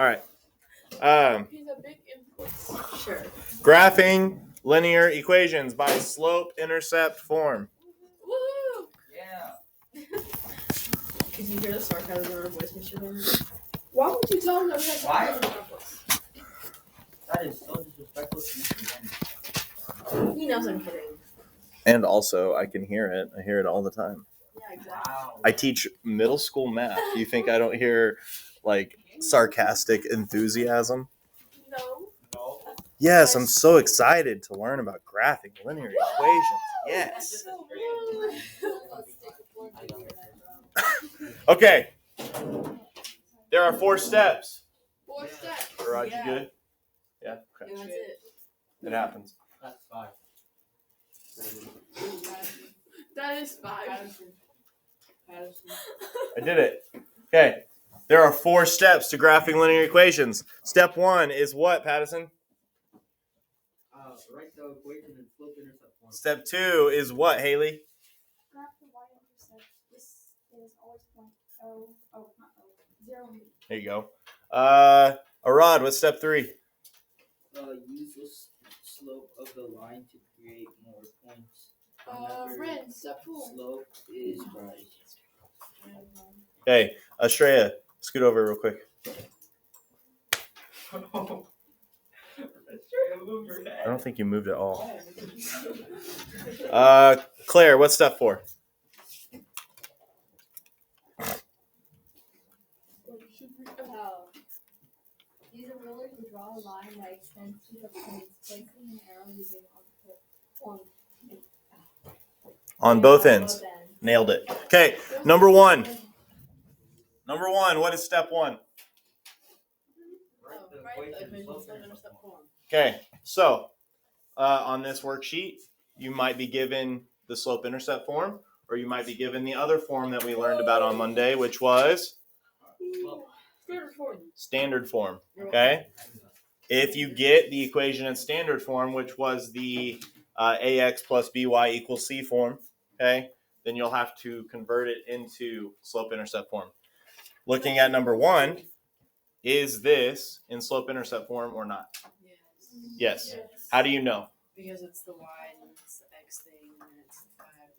All right. He's a big influence. Sure. Graphing linear equations by slope-intercept form. Woo! Yeah. Did you hear the sarcasm in our voice, Mr. Bennett? Why would you tell him that we had sarcasm in our voice? That is so disrespectful to Mr. Bennett. He knows I'm kidding. And also, I can hear it. I hear it all the time. Yeah, exactly. Wow. I teach middle school math. Do you think I don't hear, like, sarcastic enthusiasm? No. Yes, I'm so excited to learn about graphing linear equations. Yes. Okay. There are 4 steps. 4 steps. Rod, you good? Yeah. Okay. And that's it. It happens. That's 5. That is 5. I did it. Okay. There are 4 steps to graphing linear equations. Step 1 is what, Pattison? Write the equation in slope-intercept form. Step 2 is what, Haley? Graph the y-intercept. This is always point not 0. There you go. Arad, what's step 3? Use the slope of the line to create more points. Ren, step 4. Slope is right. Okay, Ashreya, scoot over real quick. I don't think you moved at all. Claire, what's step 4? Use a ruler to draw a line that extends to the points, placing an arrow using On both ends. Nailed it. Okay, number 1. What is step 1? Write the Write equation the in equation in slope-intercept slope form. Okay, so on this worksheet, you might be given the slope-intercept form, or you might be given the other form that we learned about on Monday, which was standard form. Okay? If you get the equation in standard form, which was the ax plus by equals c form, okay, then you'll have to convert it into slope-intercept form. Looking at number 1, is this in slope-intercept form or not? Yes. How do you know? Because it's the y and it's the x thing and it's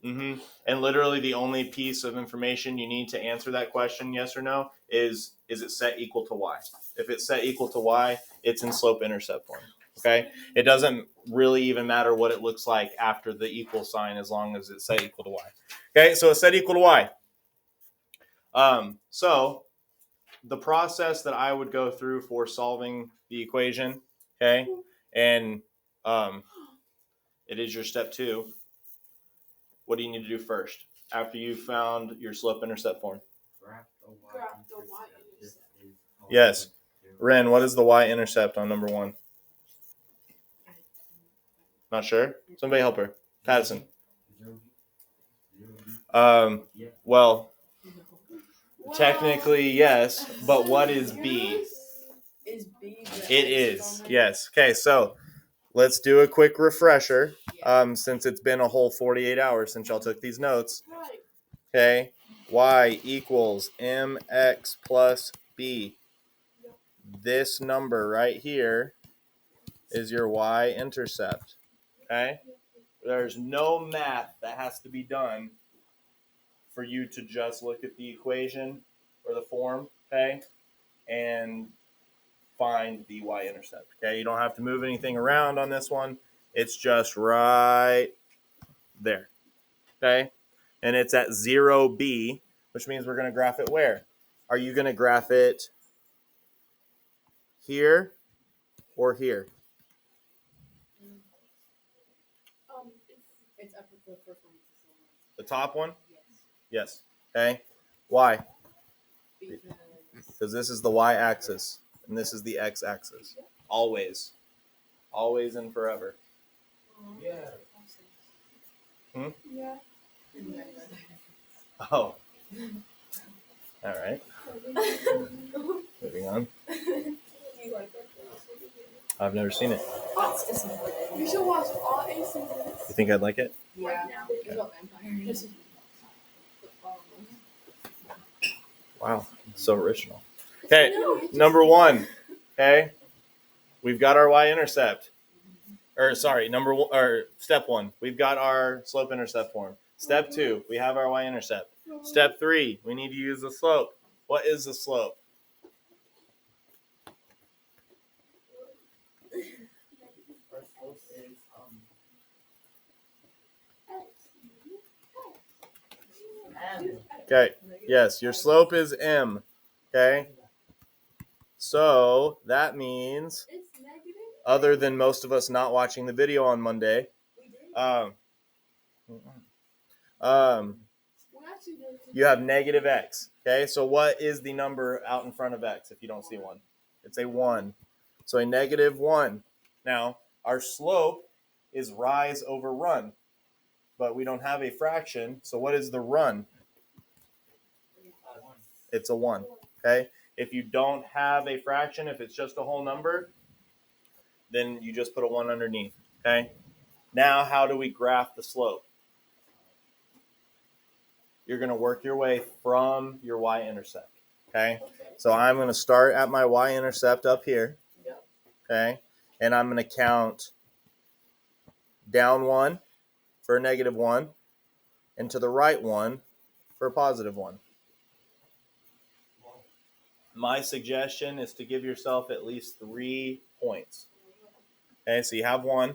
the 5. And literally the only piece of information you need to answer that question, yes or no, is it set equal to y? If it's set equal to y, it's in slope-intercept form. Okay? It doesn't really even matter what it looks like after the equal sign as long as it's set equal to y. Okay, so it's set equal to y. So the process that I would go through for solving the equation, okay, and it is your step 2. What do you need to do first after you've found your slope-intercept form? Graph the y-intercept. Yes. Ren, what is the y-intercept on number 1? Not sure? Somebody help her. Pattison. Well, technically technically, yes, but what is b? Is b the It x is, form? yes. Okay, so let's do a quick refresher since it's been a whole 48 hours since y'all took these notes. Right. Okay, y equals mx plus b. This number right here is your y-intercept. Okay, there's no math that has to be done for you to just look at the equation or the form, okay, and find the y-intercept. Okay, you don't have to move anything around on this one. It's just right there. Okay, and it's at 0b, which means we're going to graph it where? Are you going to graph it here or here? It's up with the first one. The top one? Yes. Yes. Okay. Why? Because Because this is the y-axis and this is the x-axis. Always. Always and forever. Yeah. Yeah. Oh. All right. Moving on. I've never seen it. it's disappointing. You should watch all 8 seasons. You think I'd like it? Yeah. It's about vampires. Wow. So original. Okay, number one. Okay, we've got our y-intercept. Or sorry, step one, we've got our slope-intercept form. Step two, we have our y-intercept. Step three, we need to use the slope. What is the slope? Our slope is M. Okay, yes, your slope is m. Okay, so that means, other than most of us not watching the video on Monday, you have negative x. Okay, so what is the number out in front of x if you don't see one? It's a 1. So a negative 1. Now, our slope is rise over run, but we don't have a fraction, so what is the run? It's a 1. Okay, if you don't have a fraction, if it's just a whole number, then you just put a 1 underneath. Okay, now how do we graph the slope? You're going to work your way from your y-intercept. Okay, so I'm going to start at my y-intercept up here. Okay, and I'm going to count down 1 for a negative 1 and to the right 1 for a positive 1. My suggestion is to give yourself at least 3 points. Okay, so you have 1,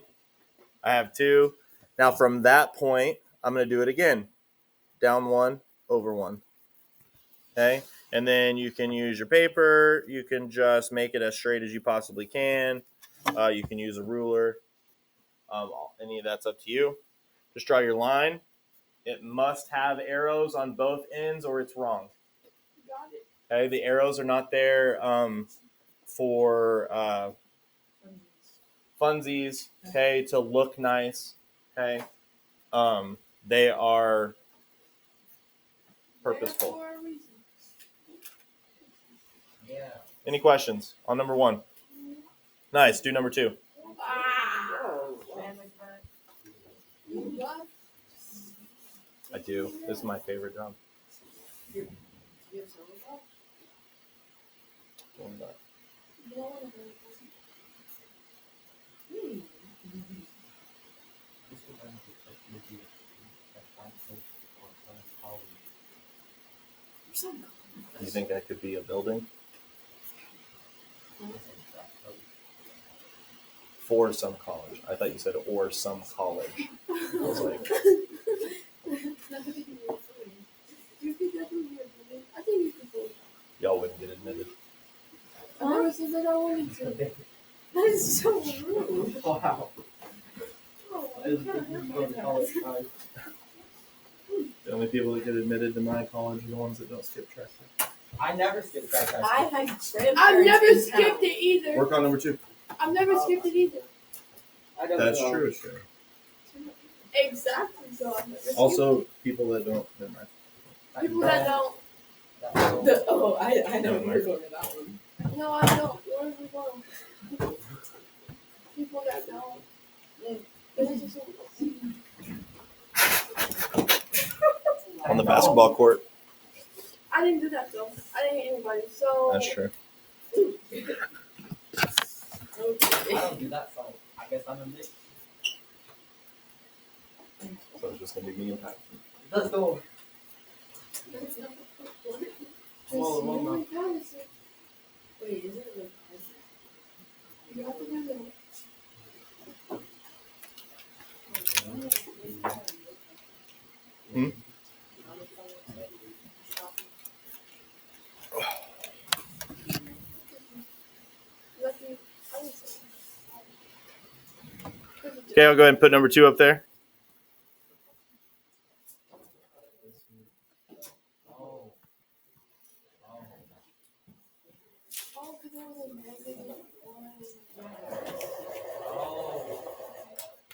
I have 2. Now from that point, I'm going to do it again. Down 1, over 1. Okay, and then you can use your paper. You can just make it as straight as you possibly can. You can use a ruler. Any of that's up to you. Just draw your line. It must have arrows on both ends or it's wrong. Okay, the arrows are not there for funsies, okay, to look nice. Okay, they are purposeful. Yeah. Any questions on number 1? Nice. Do number 2. I do. This is my favorite job. You think that could be a building? For some college. I thought you said or some college. I was like, y'all wouldn't get admitted. I never said that I wanted to. That is so rude. Wow. Oh, I was thinking of going to college. The only people that get admitted to my college are the ones that don't skip track. I never skipped track. I've never skipped it either. Work on number 2. I've never skipped it either. I don't That's know. true, it's true. Exactly. So I've never skipped Also, people that don't, never mind. it. People that don't. I know you're going to that one. No, I don't. Where are we going? People that don't. On the basketball court. I didn't do that though. I didn't hit anybody. So. That's true. I don't do that, so I guess I'm a bitch. So it's just going to be me and Pat. Let's go. Well, wait, is it like you have to do that. Okay, I'll go ahead and put number 2 up there.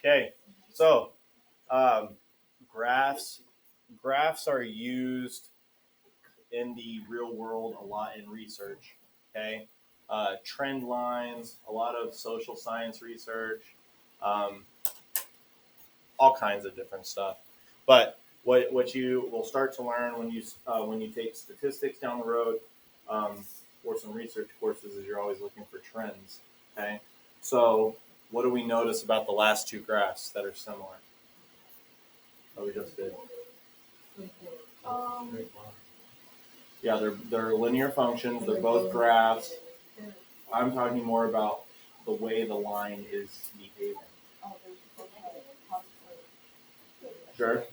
Okay, so graphs are used in the real world a lot in research. Okay, trend lines, a lot of social science research, all kinds of different stuff. But what you will start to learn when you take statistics down the road, for some research courses is you're always looking for trends. Okay, so what do we notice about the last two graphs that are similar? That we just did. Yeah, they're linear functions. They're both graphs. I'm talking more about the way the line is behaving.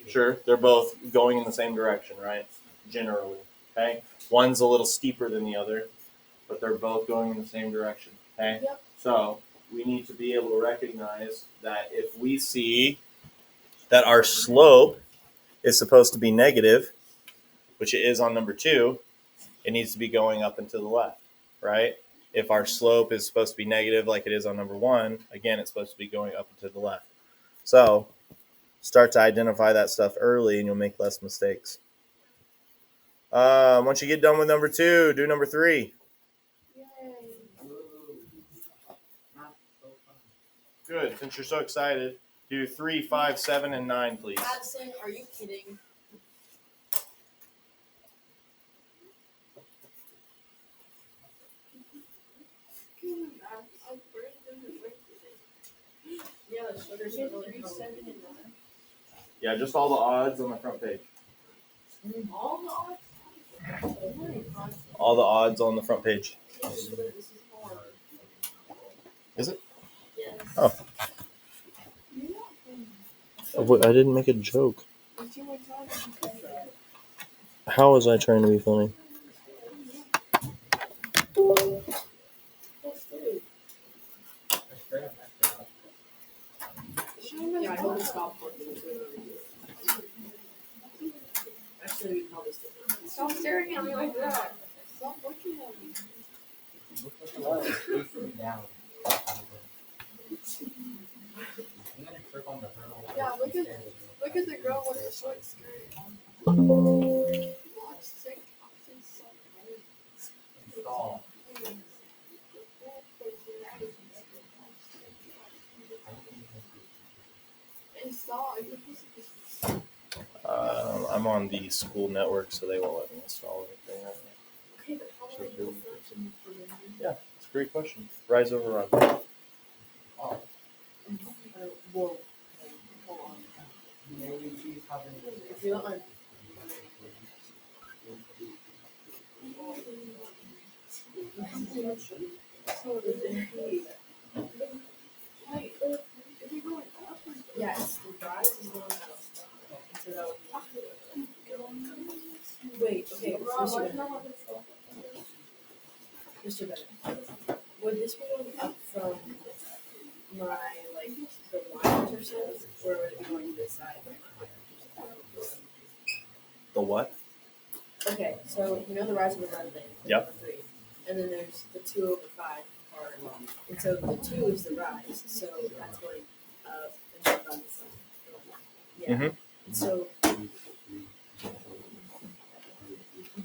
Sure. They're both going in the same direction, right? Generally, okay. One's a little steeper than the other, but they're both going in the same direction. Okay. Yep. So we need to be able to recognize that if we see that our slope is supposed to be negative, which it is on number 2, it needs to be going up and to the left, right? If our slope is supposed to be negative like it is on number 1, again, it's supposed to be going up and to the left. So start to identify that stuff early and you'll make less mistakes. Once you get done with number 2, do number 3. Good. Since you're so excited, do 3, 5, 7, and 9, please. Madison, are you kidding? Yeah, the sugars are really 3, 7, and 9. Yeah, just all the odds on the front page. All the odds? All the odds on the front page. Is it? Yes. Oh. I didn't make a joke. How was I trying to be funny? Yeah, I hope it stopped working. Actually, we probably still do. Stop staring at me like that. Stop looking at me. Yeah, look at the girl with the short skirt. I'm on the school network, so they won't let me install anything right now. Okay, but how would I do Yeah, it's a great question. Rise over run. Whoa. Hold on. If you don't mind. Yes, the rise is going up. So that would be. Wait, okay, Mr. Bennett. Would this be going up from my, like, the y-intercept, or would it be going to this side? The what? Okay, so you know the rise of the run thing? Yep. 3. And then there's the 2 over 5 part. And so the 2 is the rise, so that's going up and then on the side. Yeah. Mm-hmm. And so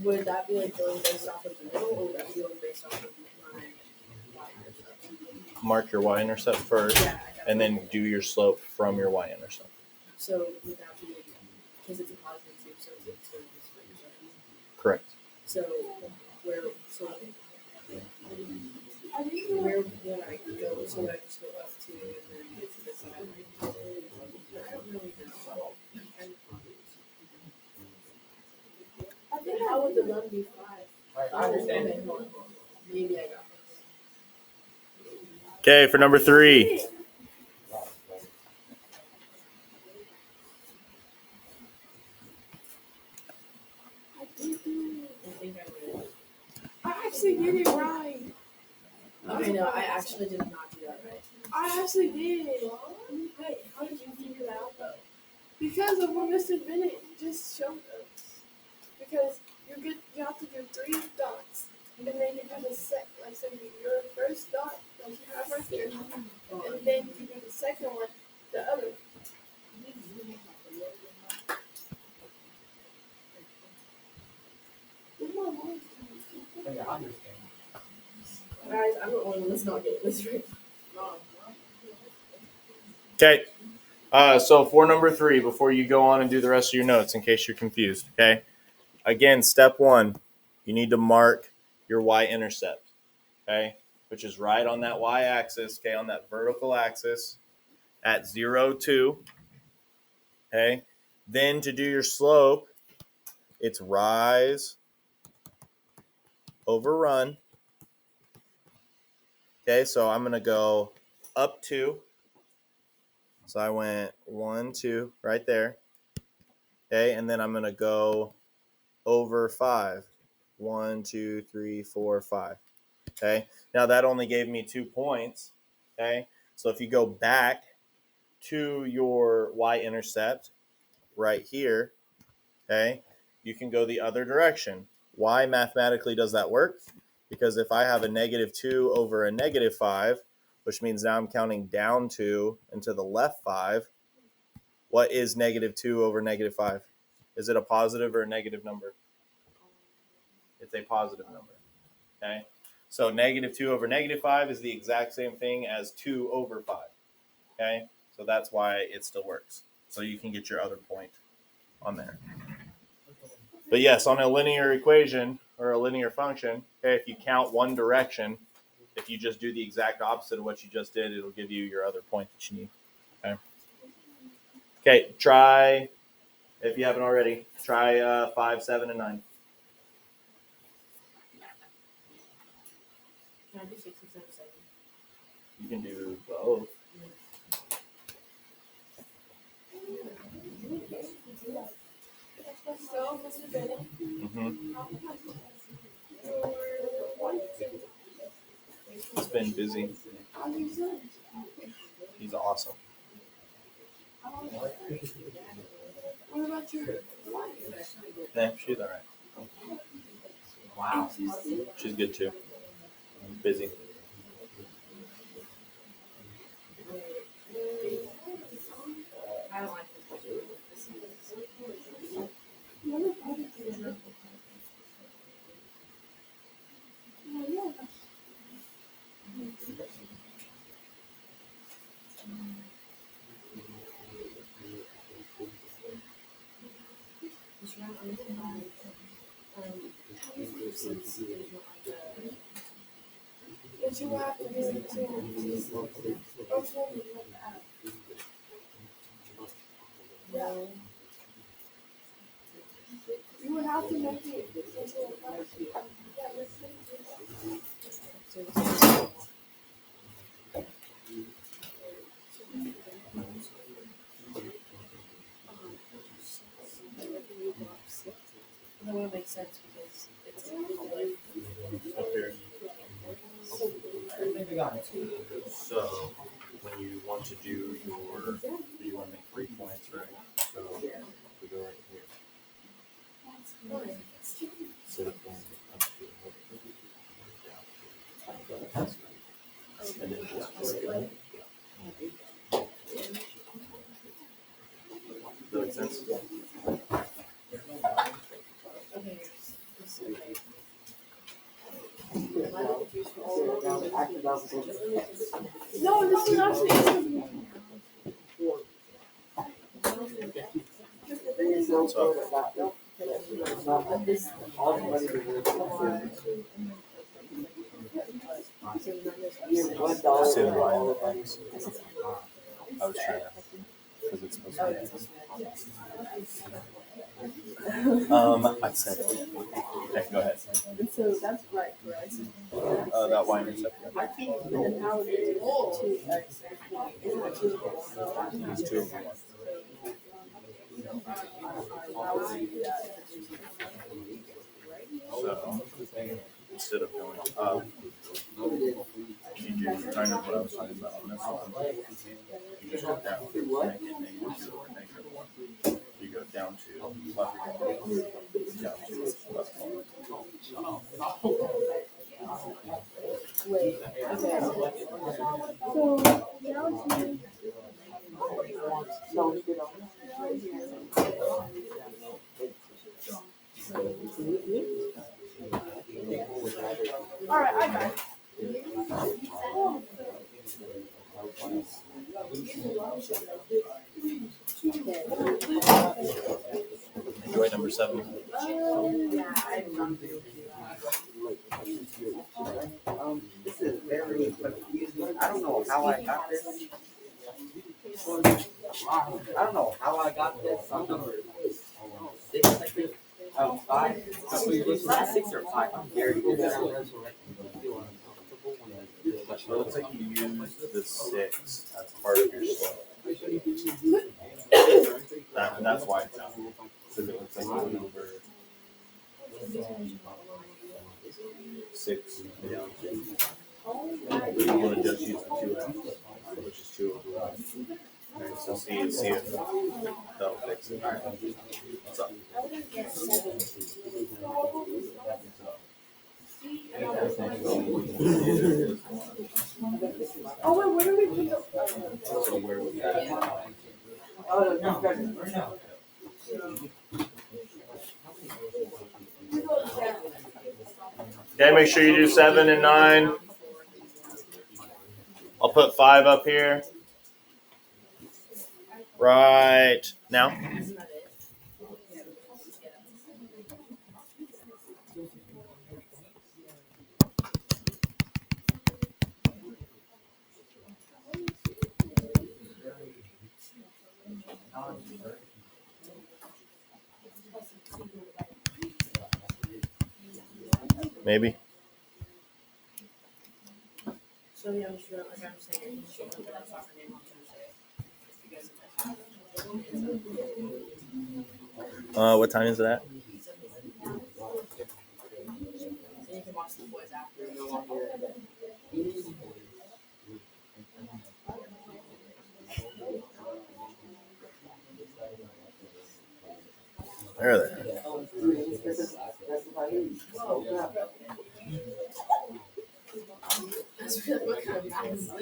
would that be like going based off of the middle, or would that be going based off of my y-intercept? Mark your y-intercept first, Yeah, and then do your slope from your y-intercept. so would that be, because it's a positive 2, so it's going to be straight. Correct. So where would I go? So would I just go up to and then get to this side? I don't really know. I think how would the run be 5? I understand Okay, hold on. Maybe I got this. Okay, for number 3. I think I did. I actually did it right. Okay, no, I actually did not do that right. I actually did. Wait, how did you figure that out though? Because of what Mr. Bennett just showed us. Because you have to do 3 dots, and then you do the so you do your first dot that you have right there, and then you do the second one, the other. Yeah, I understand. Guys, I'm the only one that's not getting this right. Okay. So for number 3, before you go on and do the rest of your notes, in case you're confused, okay? Again, step 1, you need to mark your y-intercept, okay, which is right on that y-axis, okay, on that vertical axis at 0, 2, okay? Then to do your slope, it's rise over run. Okay, so I'm going to go up 2. So I went 1, 2 right there. Okay, and then I'm going to go over 5. 1, 2, 3, 4, 5. Okay, now that only gave me 2 points. Okay, so if you go back to your y-intercept right here, okay, you can go the other direction. Why mathematically does that work? Because if I have a -2 over a -5, which means now I'm counting down 2 and to the left 5, what is -2 over -5? Is it a positive or a negative number? It's a positive number. Okay, so -2 over -5 is the exact same thing as 2 over 5. Okay, so that's why it still works. So you can get your other point on there. But yes, on a linear equation or a linear function, okay, if you count one direction, if you just do the exact opposite of what you just did, it'll give you your other point that you need. Okay. Okay, try, if you haven't already, try 5, 7, and 9. Can I do 6 instead of 7? You can do both. So, Mr. Bennett, Mm-hmm. your It's been busy. how's your son? He's awesome. What about your Yeah, she's all right. Wow. She's good too. Busy. I don't like But you have to do it too. Okay. Yeah. You would have to make it into a function. Yeah, let's that wouldn't make sense because it's Up here. Maybe got it. So when you want to do your, you want to make 3 points, right? So we go right here. Instead of going up to and then just does that make sense? No, this is actually. Say the line, thanks. I was trying to help you because it's supposed to be. I said it. Okay, go ahead. And so that's right, correct? That y intercept. I think then how it is 2x is 2 It's 2 over 1. how would you do that? So instead of going up, you do kind of what I was talking about on this one. You just go down, make it -2 or -1. You go down to left one, down to left one. Wait, okay. So now to All right, I got it. Enjoy number 7. yeah, I'm not I don't know how I got this. I don't know how I got this. I'm number 6, I think. 5. It's not 6 or 5. I'm very good at It looks like you used the 6 as part of your slope. That's why it's out. Because it looks like you went over 6 down 2. But you want to just use the 2x, which is 2 over 1. Okay, so see if that'll fix it. What's up? Oh wait, where do we put the? So where would that? Okay, make sure you do 7 and 9. I'll put 5 up here. Right now. Maybe. So yeah, I'm sure. Like I'm saying, that's not her name on Tuesday. What time is it at? And you can watch the boys after. There they are. That's really what kind of math is this?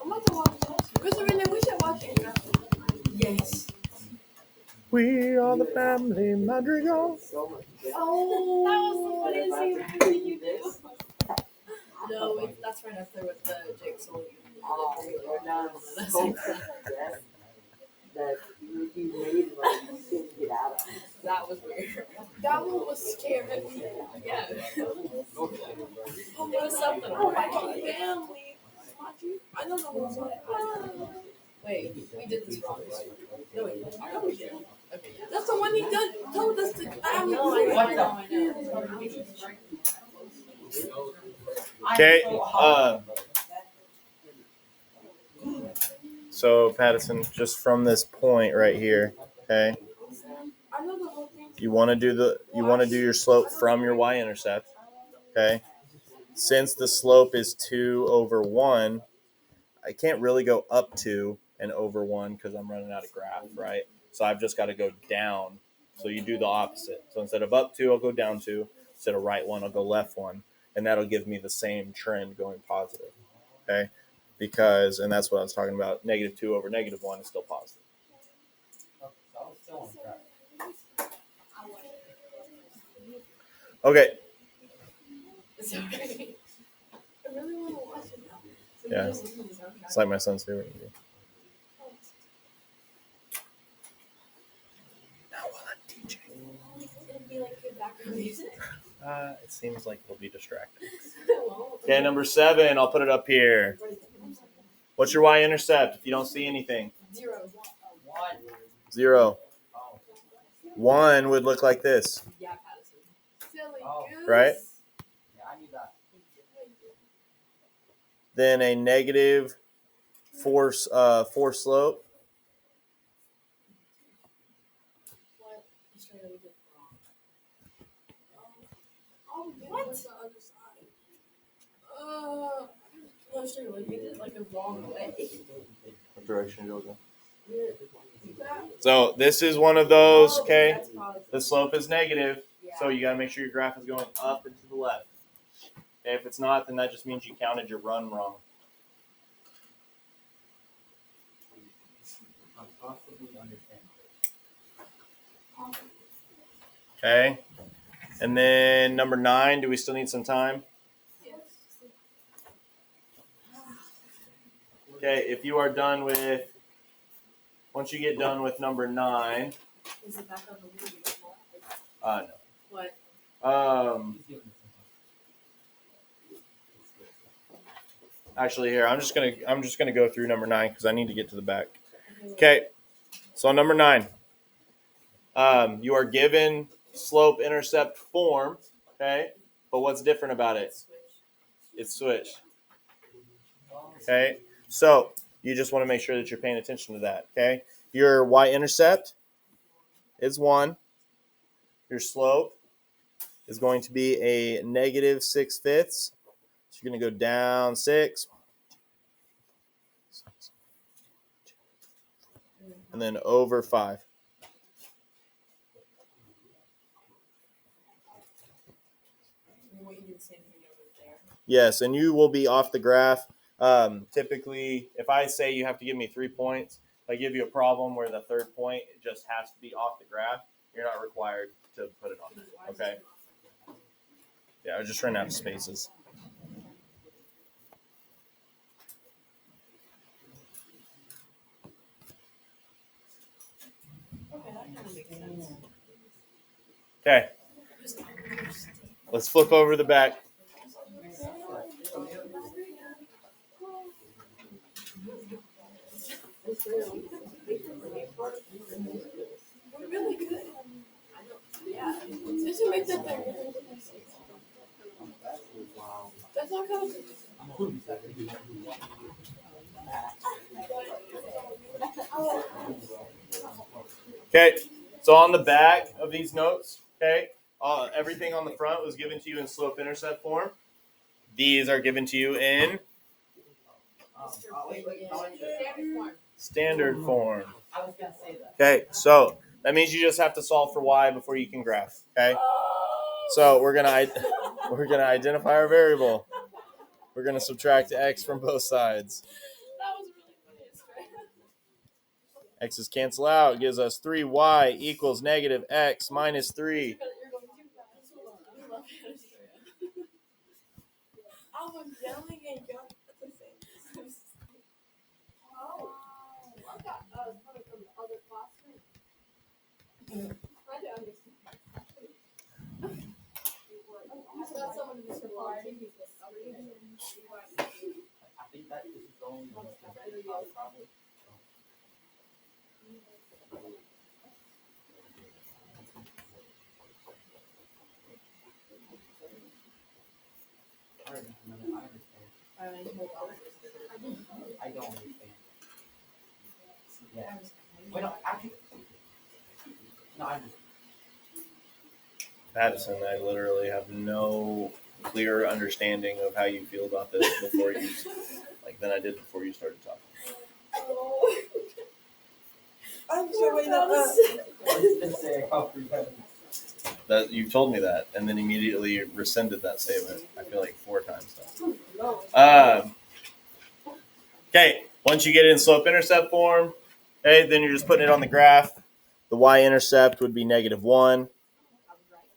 I'm about to watch this. Christopher, we should watch it. Yes. We are the family Madrigal. Oh, that was the funniest thing you do. No, that's right up there with the Jake Sully. that you made like you couldn't get out of. That was weird. That one was scary. Yeah. It was something. Oh my God, family. I don't know what's on. Wait, we did this wrong. No, wait. No, we didn't. Okay, yeah. That's the one he told us to. I know. Okay. So Patterson, just from this point right here, okay. You want to do your slope from your y-intercept, okay. Since the slope is 2 over 1, I can't really go up 2 and over 1 because I'm running out of graph, right? So I've just got to go down. So you do the opposite. So instead of up 2, I'll go down 2. Instead of right 1, I'll go left 1. And that'll give me the same trend going positive, okay? Because, and that's what I was talking about, -2 over -1 is still positive. Okay. It's okay. I really want to watch it now. Yeah. It's like my son's favorite movie. Now while I'm teaching. It'll be like good background music. It seems like it'll be distracting. Okay, number 7. I'll put it up here. What's your y-intercept if you don't see anything? 0. 0. 1 would look like this. Yeah, Silly goose. Right? Yeah, I knew that. Then a -4 slope. What? What? No, sure, we did like a wrong way. What direction goes in? So this is one of those, okay? The slope is negative, so you got to make sure your graph is going up and to the left. Okay, if it's not, then that just means you counted your run wrong. Okay, and then number 9, do we still need some time? Okay, if you are done with, once you get done with number 9, Is it back on the wheel? No. What? Actually, here I'm just gonna go through number 9 because I need to get to the back. Okay, so number 9, you are given slope-intercept form. Okay, but what's different about it? It's switched. Okay, so you just want to make sure that you're paying attention to that. Okay, your y-intercept is 1. Your slope is going to be a negative 6/5. So you're going to go down 6. And then over 5. Yes, and you will be off the graph. Typically, if I say you have to give me 3 points, if I give you a problem where the third point just has to be off the graph, you're not required to put it on there. Okay? Yeah, I was just running out of spaces. Okay. Let's flip over to the back. We're really good. Yeah. Did you make that thing? That's not kind of. Okay, so on the back of these notes, okay, everything on the front was given to you in slope-intercept form. These are given to you in standard form. Okay, so that means you just have to solve for y before you can graph. Okay, so we're gonna identify our variable. We're gonna subtract x from both sides. That was really funny. X's cancel out, gives us 3y equals negative x minus 3. I was yelling and yelling at the same time. Oh, I got coming from the other classroom. I don't understand. I got someone in this reply. I think that is going to probably. I don't understand. Yeah. Wait, no, actually. No, I understand. Madison, I literally have no clear understanding of how you feel about this than I did before you started talking. Oh. I'm showing I was gonna say That you told me that, and then immediately rescinded that statement. I feel like 4 times now. Okay, once you get it in slope-intercept form, okay, then you're just putting it on the graph. The y-intercept would be negative 1.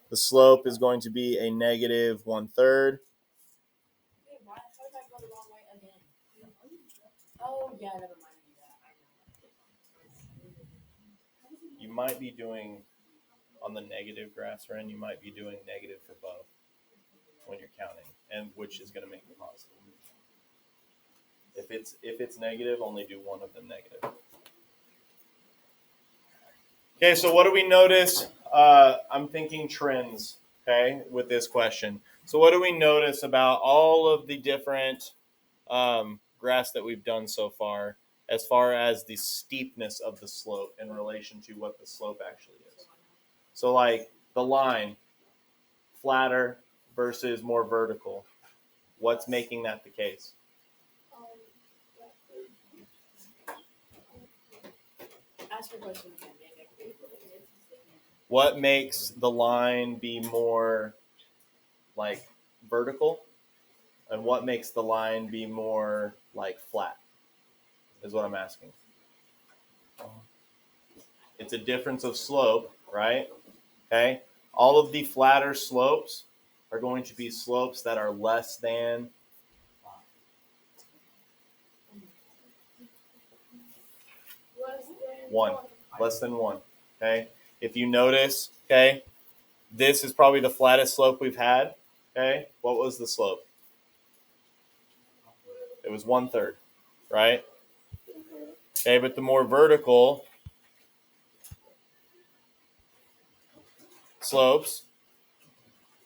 The slope is going to be a negative 1/3. Hey, why? How did I go the wrong way again? Oh, yeah, never mind. You might be doing, on the negative graphs, Ren, you might be doing negative for both when you're counting, and which is going to make it positive. If it's negative, only do one of them negative. Okay, so what do we notice? I'm thinking trends, okay, with this question. So what do we notice about all of the different graphs that we've done so far as the steepness of the slope in relation to what the slope actually is? So like the line, flatter versus more vertical. What's making that the case? Ask your question again. What makes the line be more like vertical, and what makes the line be more like flat is what I'm asking. It's a difference of slope, right? Okay. All of the flatter slopes are going to be slopes that are less than 1. Less than 1. Okay. If you notice, okay, This is probably the flattest slope we've had. Okay, what was the slope? It was 1/3, right? Okay, but the more vertical slopes,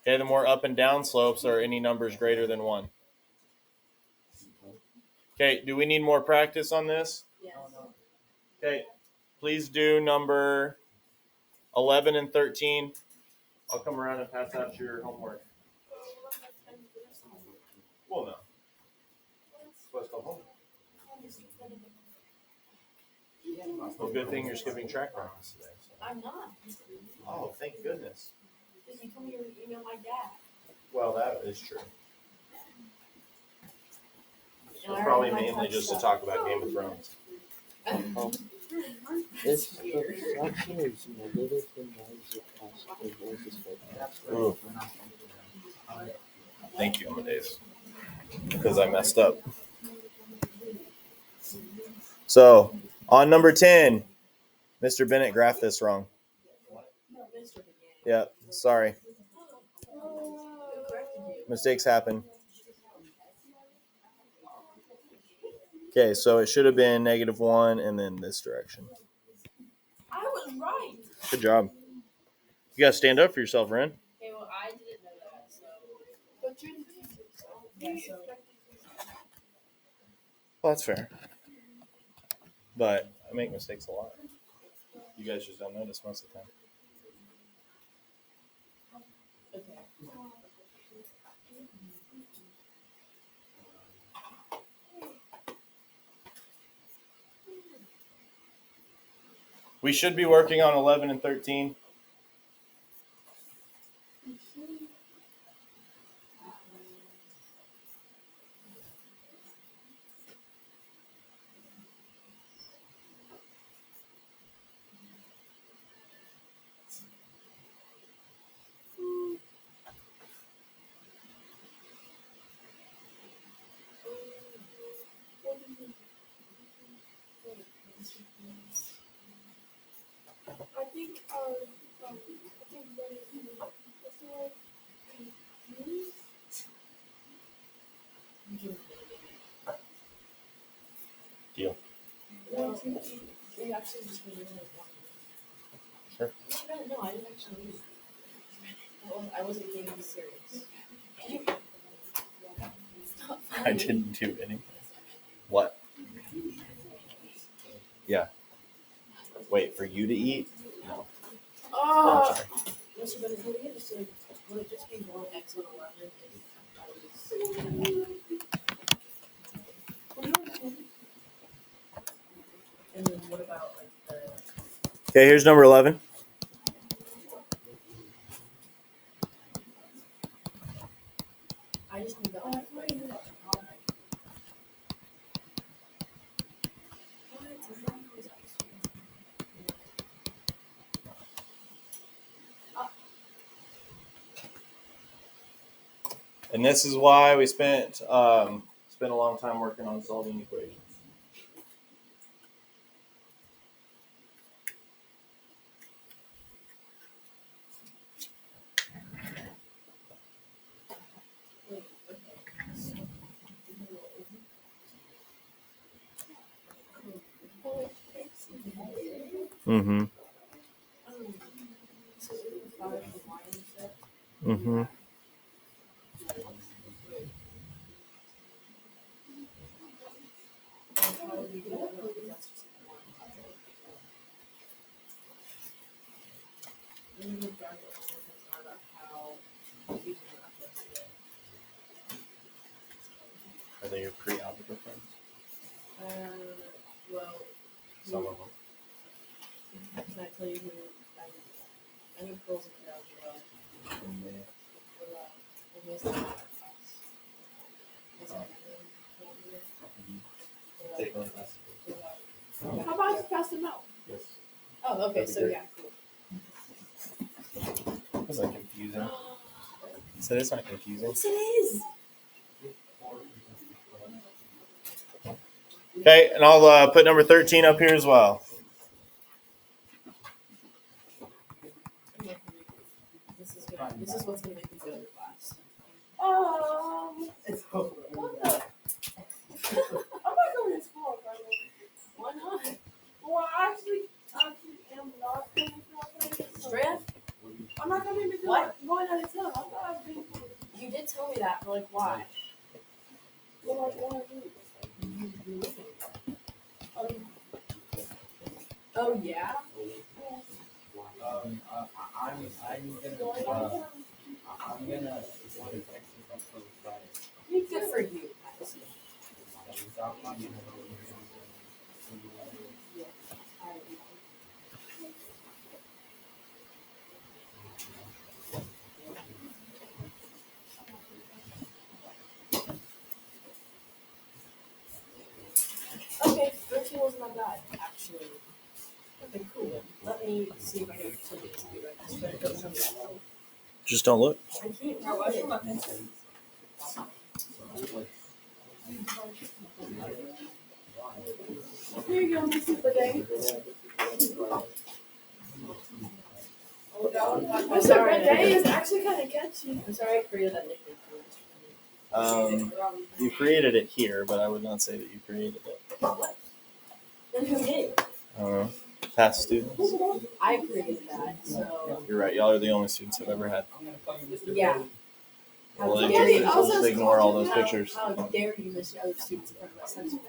okay, the more up and down slopes are any numbers greater than 1. Okay, do we need more practice on this? Yes. Okay, please do number 11 and 13. I'll come around and pass out your homework. Well, no. Supposed to go home. Well, good thing you're skipping track practice today. So. I'm not. Oh, thank goodness. Because you told me you were going to email my dad. Well, that is true. And It's I probably already mainly just to talk about Game of Thrones. If the fraction is negative, then why is it positive? Why is this Ooh. Thank you, Amadeus. Because I messed up. So, on number 10, Mr. Bennett graphed this wrong. Yeah, sorry. Mistakes happen. Okay, so it should have been -1 and then this direction. I was right. Good job. You gotta stand up for yourself, Ren. Okay, well, I didn't know that, so. But you're the teacher, so. Yeah, so. Well, that's fair. But I make mistakes a lot. You guys just don't notice most of the time. Okay. We should be working on 11 and 13. I think Deal. No, we actually just really wanted. Sure. No, I didn't actually. I wasn't being serious. Stop. I didn't do any. What? Yeah. Wait, for you to eat? No. Oh! I'm sorry. Mr. Bennett, would it just be 1x on 11? And then what about like the. Okay, here's number 11. I just need the. And this is why we spent a long time working on solving equations. Mm-hmm. Mm-hmm. Are they your pre-algebra friends? Well, Some of them. can I tell you who I know girls in pre-algebra. how about I just pass them out? Yes. Oh, okay, so yeah, cool. Was that confusing? So it's not confusing. Yes, it is. Okay, and I'll put number 13 up here as well. This is This is what's gonna make me fail your class. It's over. What the? I'm not going to school, Friday. Why not? Well, I actually am not going to school Friday. So Straight up? I'm not coming because What? I'm going out of town. I thought I was being You did tell me that, but like, why? well, like 1 week. Oh yeah. I'm gonna text you until Friday. Good for you, Madison. Okay, 13 wasn't that bad, actually. Okay, cool. Let me see if I can something to do right now. So it doesn't have that. Just don't look. I can't tell it. Here you go, Mrs. Bidet. Mr. Bidet is actually kind of catchy. I'm sorry I created that nickname for you. You created it here, but I would not say that you created it. Then who did? I don't know. Past students. I created that, so You're right. Y'all are the only students I've ever had. yeah. Well, How they dare you? just ignore all those pictures. How dare you miss your other students in front of my son?